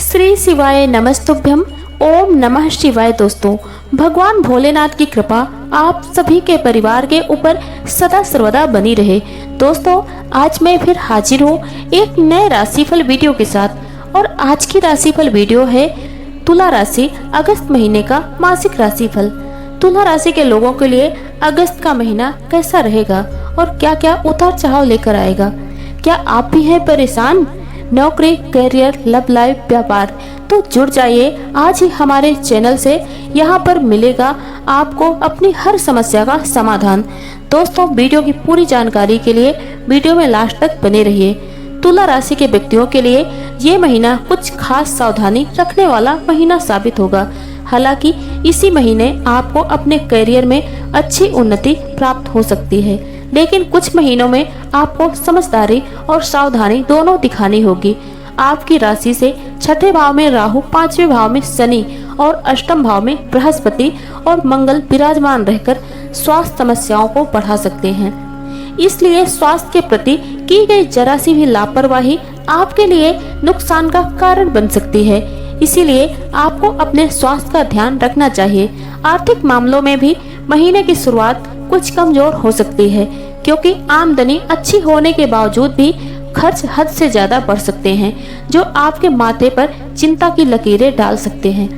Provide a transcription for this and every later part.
श्री शिवाय नमस्तुभ्यम। ओम नमः शिवाय। दोस्तों, भगवान भोलेनाथ की कृपा आप सभी के परिवार के ऊपर सदा सर्वदा बनी रहे। दोस्तों, आज मैं फिर हाजिर हूँ एक नए राशिफल वीडियो के साथ और आज की राशिफल वीडियो है तुला राशि अगस्त महीने का मासिक राशिफल। तुला राशि के लोगों के लिए अगस्त का महीना कैसा रहेगा और क्या क्या उतार चढ़ाव लेकर आएगा। क्या आप भी हैं परेशान? नौकरी, करियर, लव लाइफ, व्यापार, तो जुड़ जाइए आज ही हमारे चैनल से। यहाँ पर मिलेगा आपको अपनी हर समस्या का समाधान। दोस्तों, वीडियो की पूरी जानकारी के लिए वीडियो में लास्ट तक बने रहिए। तुला राशि के व्यक्तियों के लिए ये महीना कुछ खास सावधानी रखने वाला महीना साबित होगा। हालांकि इसी महीने आपको अपने करियर में अच्छी उन्नति प्राप्त हो सकती है, लेकिन कुछ महीनों में आपको समझदारी और सावधानी दोनों दिखानी होगी। आपकी राशि से छठे भाव में राहु, पांचवें भाव में शनि और अष्टम भाव में बृहस्पति और मंगल विराजमान रहकर स्वास्थ्य समस्याओं को बढ़ा सकते हैं। इसलिए स्वास्थ्य के प्रति की गई जरा सी भी लापरवाही आपके लिए नुकसान का कारण बन सकती है। इसीलिए आपको अपने स्वास्थ्य का ध्यान रखना चाहिए। आर्थिक मामलों में भी महीने की शुरुआत कुछ कमजोर हो सकती है, क्योंकि आमदनी अच्छी होने के बावजूद भी खर्च हद से ज्यादा बढ़ सकते हैं, जो आपके माथे पर चिंता की लकीरें डाल सकते हैं।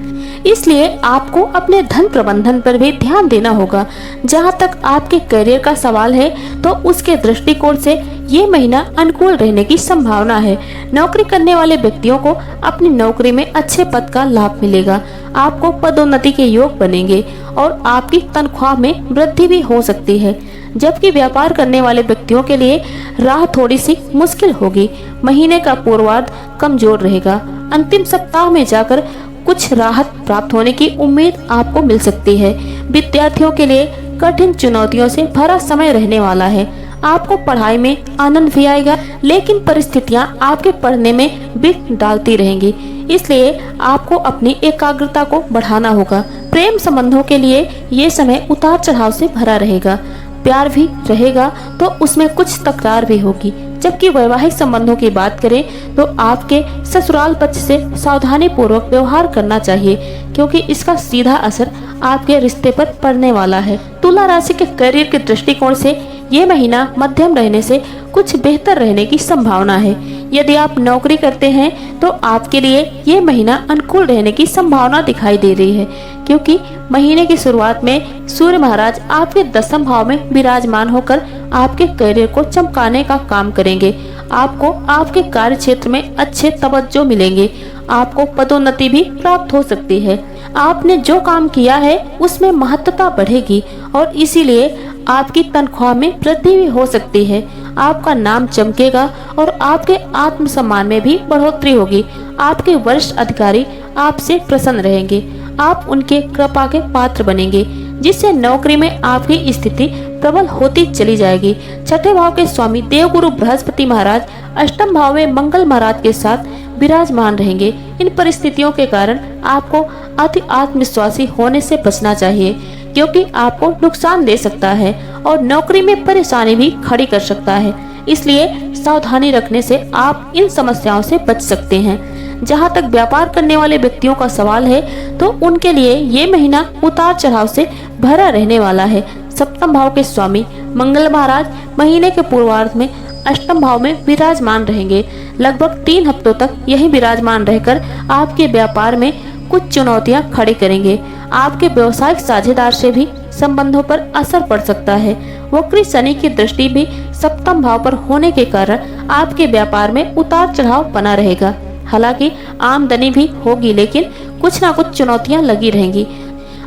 इसलिए आपको अपने धन प्रबंधन पर भी ध्यान देना होगा। जहां तक आपके करियर का सवाल है, तो उसके दृष्टिकोण से ये महीना अनुकूल रहने की संभावना है। नौकरी करने वाले व्यक्तियों को अपनी नौकरी में अच्छे पद का लाभ मिलेगा। आपको पदोन्नति के योग बनेंगे और आपकी तनख्वाह में वृद्धि भी हो सकती है। जबकि व्यापार करने वाले व्यक्तियों के लिए राह थोड़ी सी मुश्किल होगी। महीने का पूर्वार्ध कमजोर रहेगा। अंतिम सप्ताह में जाकर कुछ राहत प्राप्त होने की उम्मीद आपको मिल सकती है। विद्यार्थियों के लिए कठिन चुनौतियों से भरा समय रहने वाला है। आपको पढ़ाई में आनंद भी आएगा, लेकिन परिस्थितियां आपके पढ़ने में विघ्न डालती रहेंगी। इसलिए आपको अपनी एकाग्रता को बढ़ाना होगा। प्रेम संबंधों के लिए ये समय उतार चढ़ाव से भरा रहेगा। प्यार भी रहेगा तो उसमें कुछ तकरार भी होगी। जबकि वैवाहिक संबंधों की बात करें तो आपके ससुराल पक्ष से सावधानी पूर्वक व्यवहार करना चाहिए, क्योंकि इसका सीधा असर आपके रिश्ते पर पड़ने वाला है। तुला राशि के करियर के दृष्टिकोण से ये महीना मध्यम रहने से कुछ बेहतर रहने की संभावना है। यदि आप नौकरी करते हैं तो आपके लिए ये महीना अनुकूल रहने की संभावना दिखाई दे रही है, क्योंकि महीने की शुरुआत में सूर्य महाराज आपके दसम भाव में विराजमान होकर आपके करियर को चमकाने का काम करेंगे। आपको आपके कार्य क्षेत्र में अच्छे तवज्जो मिलेंगे। आपको पदोन्नति भी प्राप्त हो सकती है। आपने जो काम किया है उसमें महत्वता बढ़ेगी और इसीलिए आपकी तनख्वाह में वृद्धि भी हो सकती है। आपका नाम चमकेगा और आपके आत्मसम्मान में भी बढ़ोतरी होगी। आपके वरिष्ठ अधिकारी आपसे प्रसन्न रहेंगे। आप उनके कृपा के पात्र बनेंगे, जिससे नौकरी में आपकी स्थिति प्रबल होती चली जाएगी। छठे भाव के स्वामी देवगुरु बृहस्पति महाराज अष्टम भाव में मंगल महाराज के साथ विराजमान रहेंगे। इन परिस्थितियों के कारण आपको अति आत्मविश्वासी होने से बचना चाहिए, क्योंकि आपको नुकसान दे सकता है और नौकरी में परेशानी भी खड़ी कर सकता है। इसलिए सावधानी रखने से आप इन समस्याओं से बच सकते हैं। जहां तक व्यापार करने वाले व्यक्तियों का सवाल है, तो उनके लिए ये महीना उतार चढ़ाव से भरा रहने वाला है। सप्तम भाव के स्वामी मंगल महाराज महीने के पूर्वार्ध में अष्टम भाव में विराजमान रहेंगे। लगभग 3 हफ्तों तक यही विराजमान रहकर आपके व्यापार में कुछ चुनौतियां खड़ी करेंगे। आपके व्यवसायिक साझेदार से भी संबंधों पर असर पड़ सकता है। वक्री शनि की दृष्टि भी सप्तम भाव पर होने के कारण आपके व्यापार में उतार चढ़ाव बना रहेगा। हालांकि आमदनी भी होगी, लेकिन कुछ ना कुछ चुनौतियां लगी रहेंगी।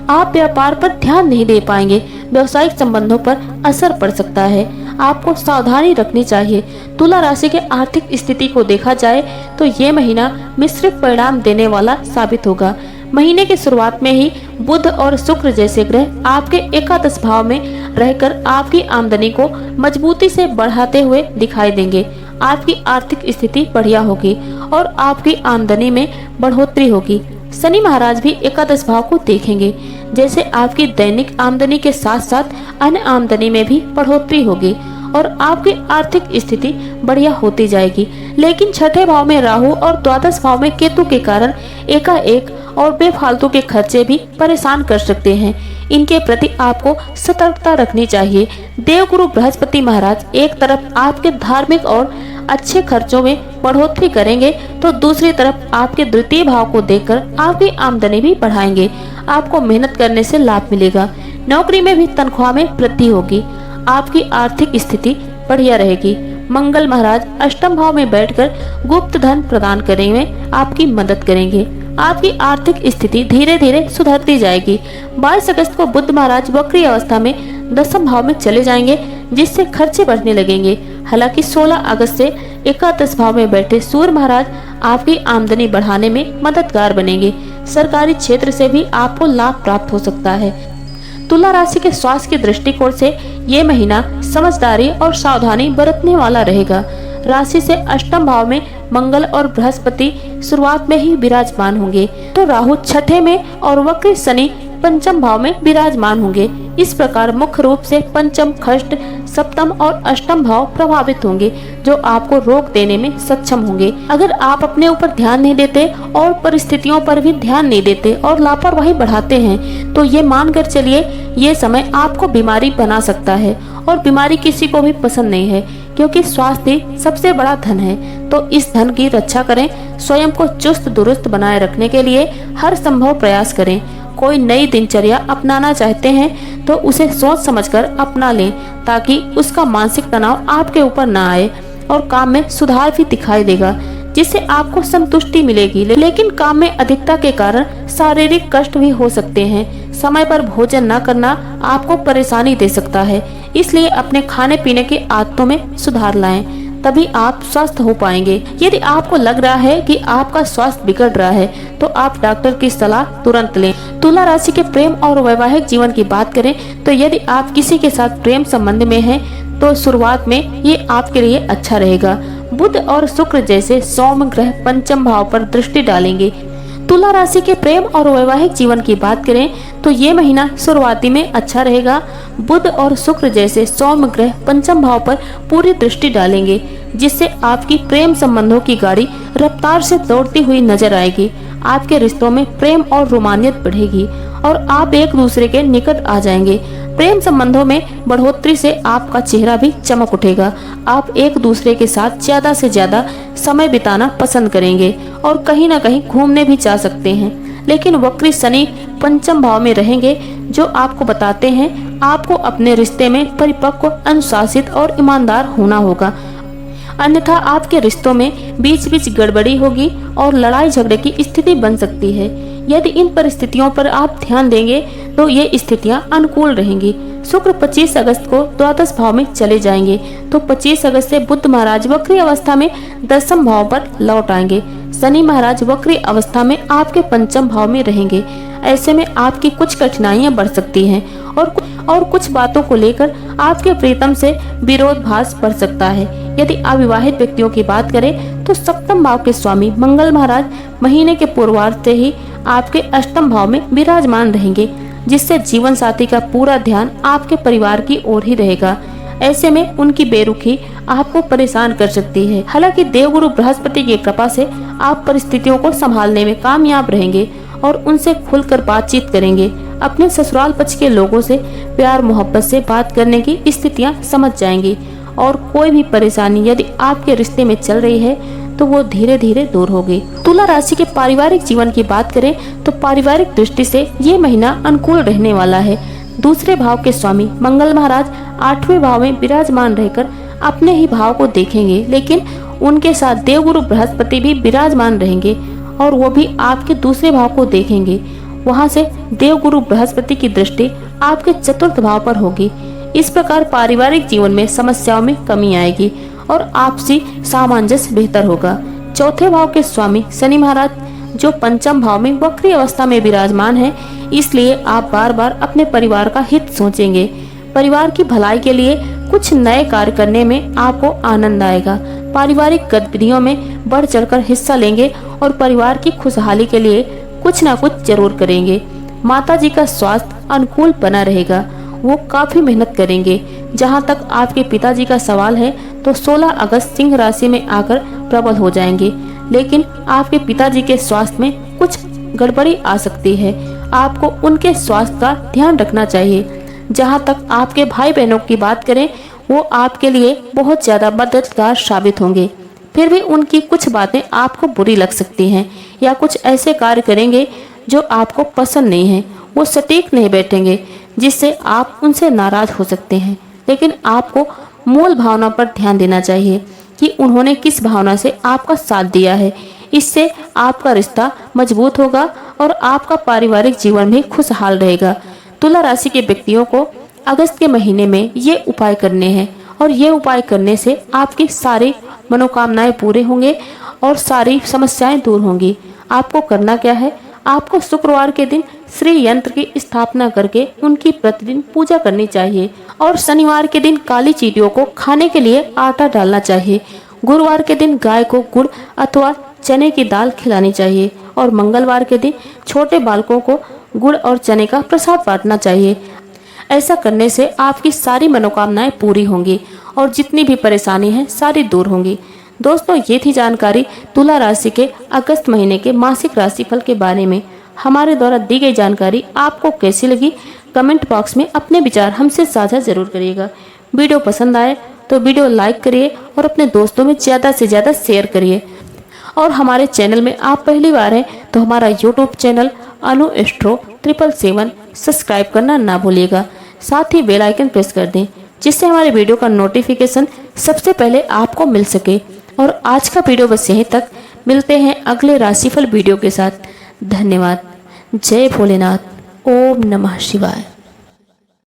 आप व्यापार पर ध्यान नहीं दे पाएंगे। व्यवसायिक संबंधों पर असर पड़ सकता है। आपको सावधानी रखनी चाहिए। तुला राशि के आर्थिक स्थिति को देखा जाए तो ये महीना मिश्रित परिणाम देने वाला साबित होगा। महीने की शुरुआत में ही बुध और शुक्र जैसे ग्रह आपके एकादश भाव में रहकर आपकी आमदनी को मजबूती से बढ़ाते हुए दिखाई देंगे। आपकी आर्थिक स्थिति बढ़िया होगी और आपकी आमदनी में बढ़ोतरी होगी। शनि महाराज भी एकादश भाव को देखेंगे, जैसे आपकी दैनिक आमदनी के साथ साथ अन्य आमदनी में भी बढ़ोतरी होगी और आपकी आर्थिक स्थिति बढ़िया होती जाएगी। लेकिन छठे भाव में राहु और द्वादश भाव में केतु के कारण एकाएक और बेफालतू के खर्चे भी परेशान कर सकते हैं। इनके प्रति आपको सतर्कता रखनी चाहिए। देवगुरु बृहस्पति महाराज एक तरफ आपके धार्मिक और अच्छे खर्चों में बढ़ोतरी करेंगे तो दूसरी तरफ आपके द्वितीय भाव को देखकर आपकी आमदनी भी बढ़ाएंगे। आपको मेहनत करने से लाभ मिलेगा। नौकरी में भी तनख्वाह में वृद्धि होगी। आपकी आर्थिक स्थिति बढ़िया रहेगी। मंगल महाराज अष्टम भाव में बैठकर गुप्त धन प्रदान करने में आपकी मदद करेंगे। आपकी आर्थिक स्थिति धीरे धीरे सुधरती जाएगी। 22 अगस्त को बुध महाराज वक्री अवस्था में दसम भाव में चले जाएंगे, जिससे खर्चे बढ़ने लगेंगे। हालांकि 16 अगस्त से एकादश भाव में बैठे सूर्य महाराज आपकी आमदनी बढ़ाने में मददगार बनेंगे। सरकारी क्षेत्र से भी आपको लाभ प्राप्त हो सकता है। तुला राशि के स्वास्थ्य के दृष्टिकोण से ये महीना समझदारी और सावधानी बरतने वाला रहेगा। राशि से अष्टम भाव में मंगल और बृहस्पति शुरुआत में ही विराजमान होंगे, तो राहु छठे में और वक्र शनि पंचम भाव में विराजमान होंगे। इस प्रकार मुख्य रूप से पंचम, षष्ठ, सप्तम और अष्टम भाव प्रभावित होंगे, जो आपको रोक देने में सक्षम होंगे। अगर आप अपने ऊपर ध्यान नहीं देते और परिस्थितियों पर भी ध्यान नहीं देते और लापरवाही बढ़ाते हैं, तो ये मानकर चलिए ये समय आपको बीमारी बना सकता है। और बीमारी किसी को भी पसंद नहीं है, क्योंकि स्वास्थ्य सबसे बड़ा धन है। तो इस धन की रक्षा करें। स्वयं को चुस्त दुरुस्त बनाए रखने के लिए हर संभव प्रयास करें। कोई नई दिनचर्या अपनाना चाहते हैं तो उसे सोच समझकर अपना लें, ताकि उसका मानसिक तनाव आपके ऊपर न आए और काम में सुधार भी दिखाई देगा, जिससे आपको संतुष्टि मिलेगी। लेकिन काम में अधिकता के कारण शारीरिक कष्ट भी हो सकते हैं। समय पर भोजन न करना आपको परेशानी दे सकता है, इसलिए अपने खाने पीने की आदतों में सुधार लाएं, तभी आप स्वस्थ हो पाएंगे। यदि आपको लग रहा है कि आपका स्वास्थ्य बिगड़ रहा है, तो आप डॉक्टर की सलाह तुरंत लें। तुला राशि के प्रेम और वैवाहिक जीवन की बात करें तो यदि आप किसी के साथ प्रेम संबंध में हैं, तो शुरुआत में ये आपके लिए अच्छा रहेगा। बुध और शुक्र जैसे सौम्य ग्रह पंचम भाव पर दृष्टि डालेंगे। तुला राशि के प्रेम और वैवाहिक जीवन की बात करें तो ये महीना शुरुआती में अच्छा रहेगा। बुध और शुक्र जैसे सौम्य ग्रह पंचम भाव पर पूरी दृष्टि डालेंगे, जिससे आपकी प्रेम संबंधों की गाड़ी रफ्तार से दौड़ती हुई नजर आएगी। आपके रिश्तों में प्रेम और रोमानियत बढ़ेगी और आप एक दूसरे के निकट आ जाएंगे। प्रेम संबंधों में बढ़ोतरी से आपका चेहरा भी चमक उठेगा। आप एक दूसरे के साथ ज्यादा से ज्यादा समय बिताना पसंद करेंगे और कहीं न कहीं घूमने भी जा सकते हैं। लेकिन वक्री शनि पंचम भाव में रहेंगे, जो आपको बताते हैं आपको अपने रिश्ते में परिपक्व, अनुशासित और ईमानदार होना होगा, अन्यथा आपके रिश्तों में बीच बीच गड़बड़ी होगी और लड़ाई झगड़े की स्थिति बन सकती है। यदि इन परिस्थितियों पर आप ध्यान देंगे तो ये स्थितियां अनुकूल रहेंगी। शुक्र 25 अगस्त को द्वादश भाव में चले जाएंगे, तो 25 अगस्त से बुध महाराज वक्री अवस्था में दसम भाव पर लौट आएंगे। शनि महाराज वक्री अवस्था में आपके पंचम भाव में रहेंगे। ऐसे में आपकी कुछ कठिनाइयां बढ़ सकती हैं और कुछ बातों को लेकर आपके प्रीतम से विरोधाभास बढ़ सकता है। यदि अविवाहित व्यक्तियों की बात करें तो सप्तम भाव के स्वामी मंगल महाराज महीने के पूर्वार्ध से ही आपके अष्टम भाव में विराजमान रहेंगे, जिससे जीवन साथी का पूरा ध्यान आपके परिवार की ओर ही रहेगा। ऐसे में उनकी बेरुखी आपको परेशान कर सकती है। हालांकि देवगुरु बृहस्पति की कृपा से आप परिस्थितियों को संभालने में कामयाब रहेंगे और उनसे खुलकर बातचीत करेंगे। अपने ससुराल पक्ष के लोगों से प्यार मोहब्बत से बात करने की स्थितियां समझ जाएंगी और कोई भी परेशानी यदि आपके रिश्ते में चल रही है तो वो धीरे धीरे दूर होगी। तुला राशि के पारिवारिक जीवन की बात करें तो पारिवारिक दृष्टि से ये महीना अनुकूल रहने वाला है। दूसरे भाव के स्वामी मंगल महाराज 8वें भाव में विराजमान रहकर अपने ही भाव को देखेंगे, लेकिन उनके साथ देवगुरु बृहस्पति भी विराजमान रहेंगे और वो भी आपके दूसरे भाव को देखेंगे। वहां से देवगुरु बृहस्पति की दृष्टि आपके चतुर्थ भाव पर होगी। इस प्रकार पारिवारिक जीवन में समस्याओं में कमी आएगी और आपसी सामंजस्य बेहतर होगा। चौथे भाव के स्वामी शनि महाराज जो पंचम भाव में वक्री अवस्था में विराजमान है, इसलिए आप बार बार अपने परिवार का हित सोचेंगे। परिवार की भलाई के लिए कुछ नए कार्य करने में आपको आनंद आएगा। पारिवारिक गतिविधियों में बढ़ चढ़कर हिस्सा लेंगे और परिवार की खुशहाली के लिए कुछ न कुछ जरूर करेंगे। माताजी का स्वास्थ्य अनुकूल बना रहेगा, वो काफी मेहनत करेंगे। जहां तक आपके पिताजी का सवाल है तो 16 अगस्त सिंह राशि में आकर प्रबल हो जाएंगे, लेकिन आपके पिताजी के स्वास्थ्य में कुछ गड़बड़ी आ सकती है। आपको उनके स्वास्थ्य का ध्यान रखना चाहिए। जहां तक आपके भाई बहनों की बात करें, वो आपके लिए बहुत ज़्यादा मददगार साबित होंगे। फिर भी उनकी कुछ बातें आपको बुरी लग सकती हैं या कुछ ऐसे कार्य करेंगे जो आपको पसंद नहीं है। वो सटीक नहीं बैठेंगे, जिससे आप उनसे नाराज हो सकते हैं। लेकिन आपको मूल भावना पर ध्यान देना चाहिए कि उन्होंने किस भावना से आपका साथ दिया है। इससे आपका रिश्ता मजबूत होगा और आपका पारिवारिक जीवन भी खुशहाल रहेगा। तुला राशि के व्यक्तियों को अगस्त के महीने में ये उपाय करने हैं और ये उपाय करने से आपकी सारी मनोकामनाएं पूरे होंगे और सारी समस्याएं दूर होंगी। आपको करना क्या है? आपको शुक्रवार के दिन श्री यंत्र की स्थापना करके उनकी प्रतिदिन पूजा करनी चाहिए और शनिवार के दिन काली चींटियों को खाने के लिए आटा डालना चाहिए। गुरुवार के दिन गाय को गुड़ अथवा चने की दाल खिलानी चाहिए और मंगलवार के दिन छोटे बालकों को गुड़ और चने का प्रसाद बांटना चाहिए। ऐसा करने से आपकी सारी मनोकामनाएं पूरी होंगी और जितनी भी परेशानी है सारी दूर होंगी। दोस्तों, ये थी जानकारी तुला राशि के अगस्त महीने के मासिक राशिफल के बारे में। हमारे द्वारा दी गई जानकारी आपको कैसी लगी, कमेंट बॉक्स में अपने विचार हमसे साझा जरूर करिएगा। वीडियो पसंद आए तो वीडियो लाइक करिए और अपने दोस्तों में ज़्यादा से ज़्यादा शेयर करिए। और हमारे चैनल में आप पहली बार हैं तो हमारा यूट्यूब चैनल अनु एस्ट्रो 777 सब्सक्राइब करना ना भूलिएगा। साथ ही बेल आइकन प्रेस कर दें, जिससे हमारे वीडियो का नोटिफिकेशन सबसे पहले आपको मिल सके। और आज का वीडियो बस यहीं तक। मिलते हैं अगले राशिफल वीडियो के साथ। धन्यवाद। जय भोलेनाथ। ओम नमः शिवाय।